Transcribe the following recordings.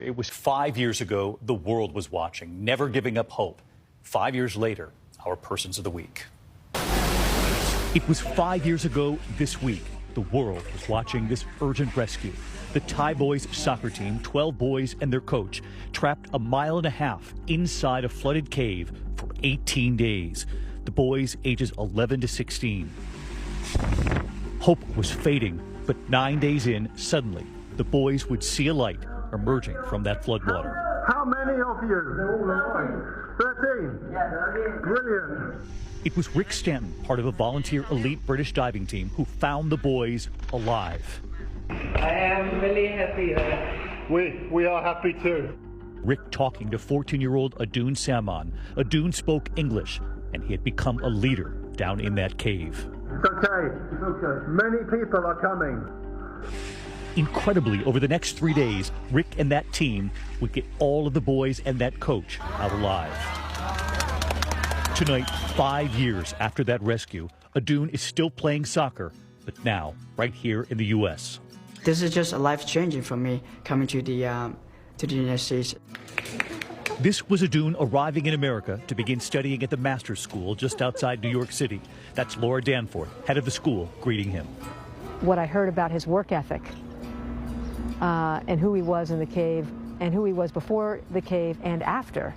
It was 5 years ago. The world was watching, never giving up hope. 5 years later, our Persons of the Week. It was 5 years ago this week. The world was watching this urgent rescue. The Thai boys soccer team, 12 boys and their coach, trapped 1.5 miles inside a flooded cave for 18 days. The boys ages 11 to 16. Hope was fading, but 9 days in, suddenly, the boys would see a light emerging from that floodwater. How many of you? 13. Brilliant. It was Rick Stanton, part of a volunteer elite British diving team, who found the boys alive. I am really happy. We are happy too. Rick talking to 14-year-old Adun Salman. Adun spoke English, and he had become a leader down in that cave. It's okay. It's okay. Many people are coming. Incredibly, over the next 3 days, Rick and that team would get all of the boys and that coach out alive. Tonight, 5 years after that rescue, Adun is still playing soccer, but now right here in the U.S. This is just a life-changing for me, coming to the United States. This was Adun arriving in America to begin studying at the master's school just outside New York City. That's Laura Danforth, head of the school, greeting him. What I heard about his work ethic and who he was in the cave and who he was before the cave and after,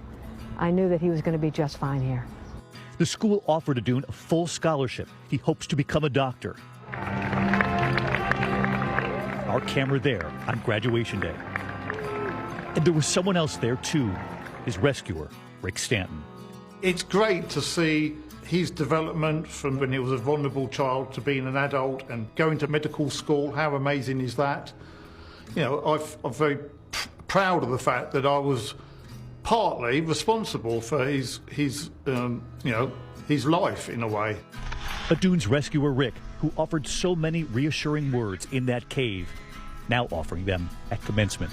I knew that he was going to be just fine here. The school offered Adun a full scholarship. He hopes to become a doctor. Our camera there on graduation day. And there was someone else there too, his rescuer, Rick Stanton. It's great to see his development from when he was a vulnerable child to being an adult and going to medical school. How amazing is that? You know, I'm very proud of the fact that I was partly responsible for his life in a way. Adun's rescuer, Rick, who offered so many reassuring words in that cave, now offering them at commencement.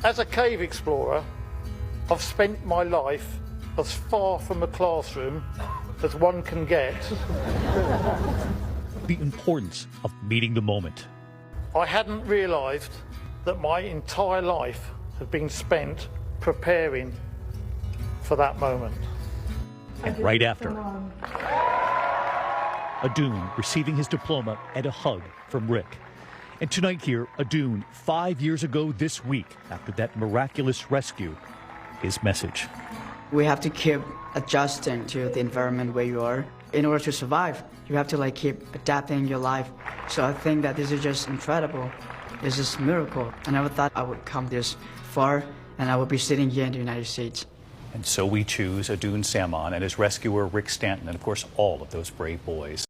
As a cave explorer, I've spent my life as far from a classroom as one can get. The importance of meeting the moment. I hadn't realised that my entire life had been spent preparing for that moment. And right after, Adun receiving his diploma and a hug from Rick. And tonight here, Adun, 5 years ago this week, after that miraculous rescue, his message. We have to keep adjusting to the environment where you are. In order to survive, you have to keep adapting your life. So I think that this is just incredible. This is a miracle. I never thought I would come this far, and I would be sitting here in the United States. And so we choose Adun Salman and his rescuer, Rick Stanton, and of course, all of those brave boys.